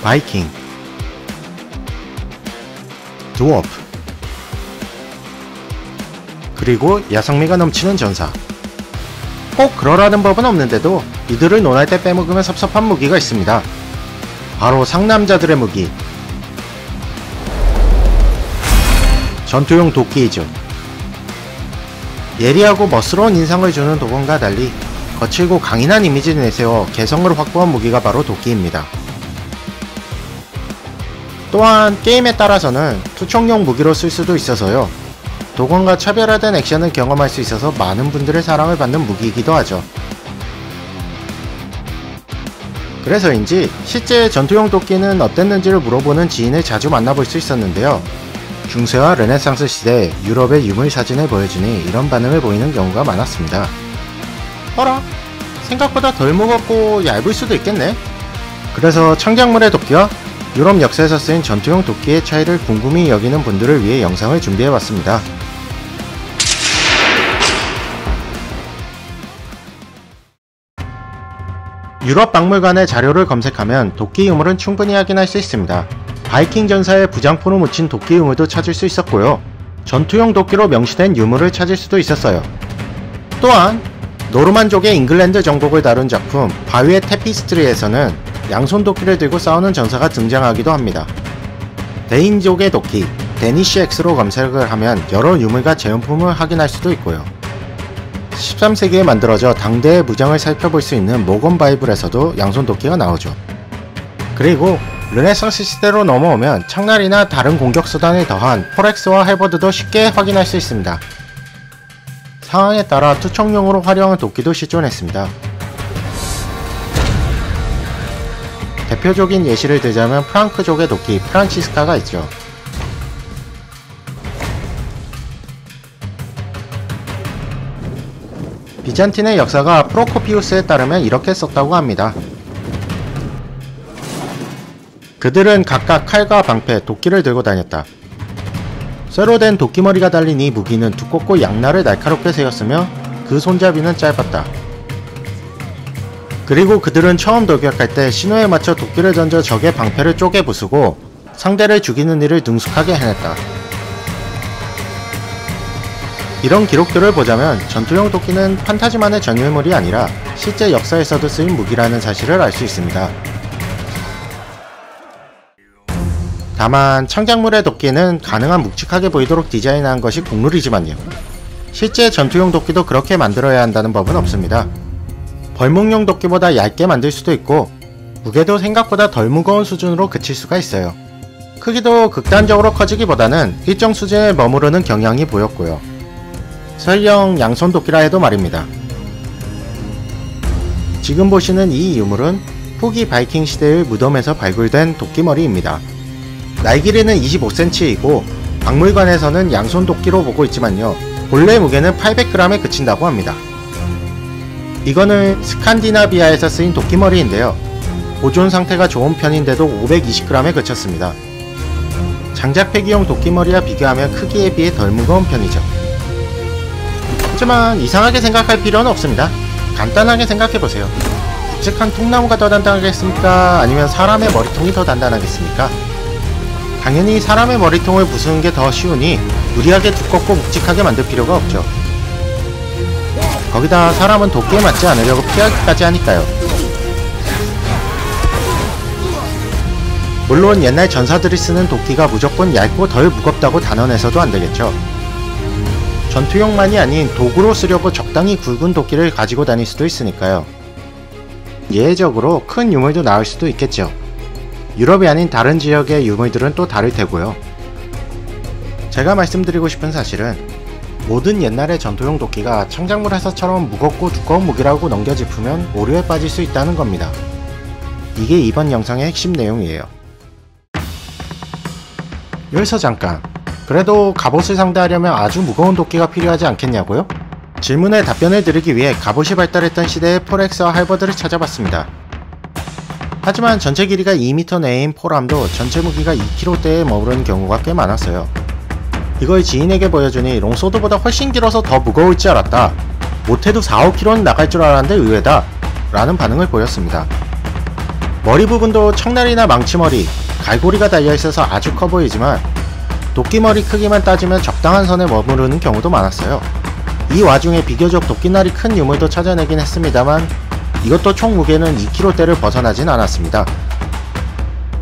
바이킹, 드워프, 그리고 야성미가 넘치는 전사. 꼭 그러라는 법은 없는데도 이들을 논할 때 빼먹으면 섭섭한 무기가 있습니다. 바로 상남자들의 무기, 전투용 도끼이죠. 예리하고 멋스러운 인상을 주는 도건과 달리 거칠고 강인한 이미지를 내세워 개성을 확보한 무기가 바로 도끼입니다. 또한 게임에 따라서는 투척용 무기로 쓸 수도 있어서요. 도건과 차별화된 액션을 경험할 수 있어서 많은 분들의 사랑을 받는 무기이기도 하죠. 그래서인지 실제 전투용 도끼는 어땠는지를 물어보는 지인을 자주 만나볼 수 있었는데요. 중세와 르네상스 시대 유럽의 유물 사진을 보여주니 이런 반응을 보이는 경우가 많았습니다. 어라? 생각보다 덜 무겁고 얇을 수도 있겠네? 그래서 창작물의 도끼와 유럽 역사에서 쓰인 전투용 도끼의 차이를 궁금히 여기는 분들을 위해 영상을 준비해봤습니다. 유럽 박물관의 자료를 검색하면 도끼 유물은 충분히 확인할 수 있습니다. 바이킹 전사의 부장포로 묻힌 도끼 유물도 찾을 수 있었고요. 전투용 도끼로 명시된 유물을 찾을 수도 있었어요. 또한 노르만족의 잉글랜드 정복을 다룬 작품 바위의 테피스트리에서는 양손 도끼를 들고 싸우는 전사가 등장하기도 합니다. 데인족의 도끼, 데니쉬 X로 검색을 하면 여러 유물과 재현품을 확인할 수도 있고요. 13세기에 만들어져 당대의 무장을 살펴볼 수 있는 모건 바이블에서도 양손 도끼가 나오죠. 그리고 르네상스 시대로 넘어오면 창날이나 다른 공격 수단을 더한 포렉스와 할버드도 쉽게 확인할 수 있습니다. 상황에 따라 투척용으로 활용한 도끼도 실존했습니다. 대표적인 예시를 들자면 프랑크족의 도끼 프란치스카가 있죠. 비잔틴의 역사가 프로코피우스에 따르면 이렇게 썼다고 합니다. 그들은 각각 칼과 방패, 도끼를 들고 다녔다. 쇠로 된 도끼머리가 달린 이 무기는 두껍고 양날을 날카롭게 세웠으며 그 손잡이는 짧았다. 그리고 그들은 처음 돌격할 때 신호에 맞춰 도끼를 던져 적의 방패를 쪼개 부수고 상대를 죽이는 일을 능숙하게 해냈다. 이런 기록들을 보자면 전투용 도끼는 판타지만의 전유물이 아니라 실제 역사에서도 쓰인 무기라는 사실을 알 수 있습니다. 다만 창작물의 도끼는 가능한 묵직하게 보이도록 디자인한 것이 국룰이지만요. 실제 전투용 도끼도 그렇게 만들어야 한다는 법은 없습니다. 벌목용 도끼보다 얇게 만들 수도 있고 무게도 생각보다 덜 무거운 수준으로 그칠 수가 있어요. 크기도 극단적으로 커지기보다는 일정 수준에 머무르는 경향이 보였고요. 설령 양손 도끼라 해도 말입니다. 지금 보시는 이 유물은 후기 바이킹 시대의 무덤에서 발굴된 도끼머리입니다. 날길이는 25cm이고 박물관에서는 양손 도끼로 보고 있지만요, 본래 무게는 800g에 그친다고 합니다. 이거는 스칸디나비아에서 쓰인 도끼머리인데요, 보존 상태가 좋은 편인데도 520g에 그쳤습니다. 장작 폐기용 도끼머리와 비교하면 크기에 비해 덜 무거운 편이죠. 하지만 이상하게 생각할 필요는 없습니다. 간단하게 생각해보세요. 굵직한 통나무가 더 단단하겠습니까? 아니면 사람의 머리통이 더 단단하겠습니까? 당연히 사람의 머리통을 부수는 게 더 쉬우니 무리하게 두껍고 묵직하게 만들 필요가 없죠. 거기다 사람은 도끼에 맞지 않으려고 피하기까지 하니까요. 물론 옛날 전사들이 쓰는 도끼가 무조건 얇고 덜 무겁다고 단언해서도 안되겠죠. 전투용만이 아닌 도구로 쓰려고 적당히 굵은 도끼를 가지고 다닐 수도 있으니까요. 예외적으로 큰 유물도 나올 수도 있겠죠. 유럽이 아닌 다른 지역의 유물들은 또 다를 테고요. 제가 말씀드리고 싶은 사실은 모든 옛날의 전투용 도끼가 창작물에서처럼 무겁고 두꺼운 무기라고 넘겨짚으면 오류에 빠질 수 있다는 겁니다. 이게 이번 영상의 핵심 내용이에요. 여기서 잠깐, 그래도 갑옷을 상대하려면 아주 무거운 도끼가 필요하지 않겠냐고요? 질문에 답변을 드리기 위해 갑옷이 발달했던 시대의 포렉스와 할버드를 찾아봤습니다. 하지만 전체 길이가 2m 내인 포람도 전체 무기가 2kg대에 머무르는 경우가 꽤 많았어요. 이걸 지인에게 보여주니 롱소드보다 훨씬 길어서 더 무거울 줄 알았다. 못해도 4-5kg는 나갈 줄 알았는데 의외다. 라는 반응을 보였습니다. 머리 부분도 청날이나 망치머리, 갈고리가 달려있어서 아주 커 보이지만 도끼머리 크기만 따지면 적당한 선에 머무르는 경우도 많았어요. 이 와중에 비교적 도끼날이 큰 유물도 찾아내긴 했습니다만 이것도 총 무게는 2kg대를 벗어나진 않았습니다.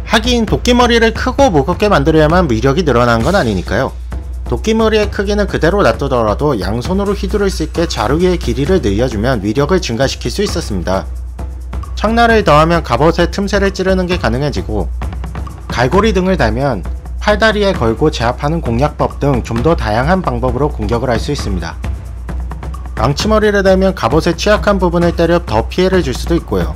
하긴 도끼머리를 크고 무겁게 만들어야만 위력이 늘어나는 건 아니니까요. 도끼머리의 크기는 그대로 놔두더라도 양손으로 휘두를 수 있게 자루기의 길이를 늘려주면 위력을 증가시킬 수 있었습니다. 창날을 더하면 갑옷의 틈새를 찌르는 게 가능해지고 갈고리 등을 달면 팔다리에 걸고 제압하는 공략법 등 좀 더 다양한 방법으로 공격을 할 수 있습니다. 망치머리를 달면 갑옷의 취약한 부분을 때려 더 피해를 줄 수도 있고요.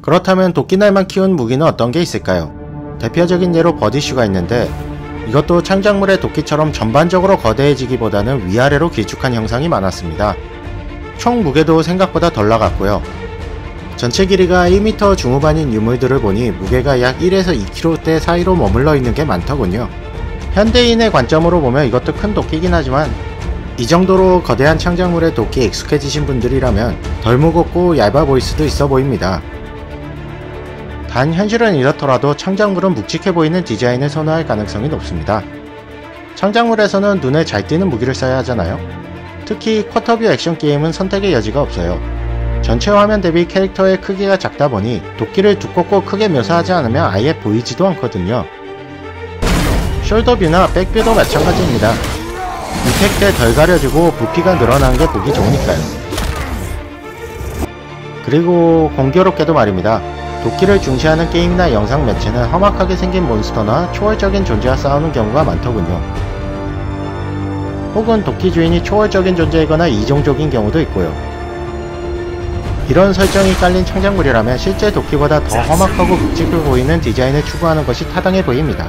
그렇다면 도끼날만 키운 무기는 어떤 게 있을까요? 대표적인 예로 버디슈가 있는데 이것도 창작물의 도끼처럼 전반적으로 거대해지기보다는 위아래로 길쭉한 형상이 많았습니다. 총 무게도 생각보다 덜 나갔고요. 전체 길이가 1m 중후반인 유물들을 보니 무게가 약 1에서 2kg대 사이로 머물러 있는 게 많더군요. 현대인의 관점으로 보면 이것도 큰 도끼긴 하지만 이 정도로 거대한 창작물의 도끼에 익숙해지신 분들이라면 덜 무겁고 얇아 보일 수도 있어 보입니다. 단 현실은 이렇더라도 창작물은 묵직해 보이는 디자인을 선호할 가능성이 높습니다. 창작물에서는 눈에 잘 띄는 무기를 써야 하잖아요. 특히 쿼터뷰 액션 게임은 선택의 여지가 없어요. 전체 화면 대비 캐릭터의 크기가 작다 보니 도끼를 두껍고 크게 묘사하지 않으면 아예 보이지도 않거든요. 숄더뷰나 백뷰도 마찬가지입니다. 이펙트에 덜 가려지고 부피가 늘어나는 게 보기 좋으니까요. 그리고 공교롭게도 말입니다. 도끼를 중시하는 게임이나 영상 매체는 험악하게 생긴 몬스터나 초월적인 존재와 싸우는 경우가 많더군요. 혹은 도끼 주인이 초월적인 존재이거나 이종적인 경우도 있고요. 이런 설정이 깔린 창작물이라면 실제 도끼보다 더 험악하고 묵직해 보이는 디자인을 추구하는 것이 타당해 보입니다.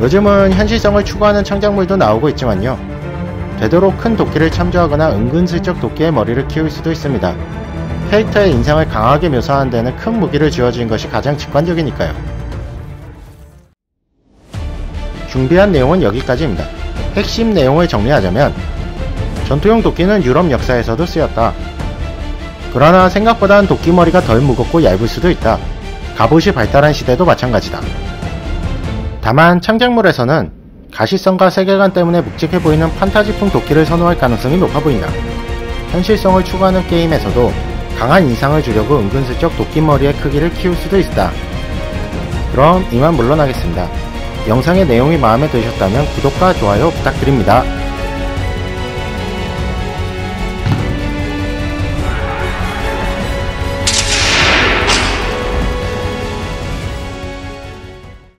요즘은 현실성을 추구하는 창작물도 나오고 있지만요. 되도록 큰 도끼를 참조하거나 은근슬쩍 도끼의 머리를 키울 수도 있습니다. 캐릭터의 인상을 강하게 묘사하는 데는 큰 무기를 쥐어주는 것이 가장 직관적이니까요. 준비한 내용은 여기까지입니다. 핵심 내용을 정리하자면 전투용 도끼는 유럽 역사에서도 쓰였다. 그러나 생각보다는 도끼머리가 덜 무겁고 얇을 수도 있다. 갑옷이 발달한 시대도 마찬가지다. 다만 창작물에서는 가시성과 세계관 때문에 묵직해 보이는 판타지풍 도끼를 선호할 가능성이 높아 보인다. 현실성을 추구하는 게임에서도 강한 인상을 주려고 은근슬쩍 도끼머리의 크기를 키울 수도 있다. 그럼 이만 물러나겠습니다. 영상의 내용이 마음에 드셨다면 구독과 좋아요 부탁드립니다.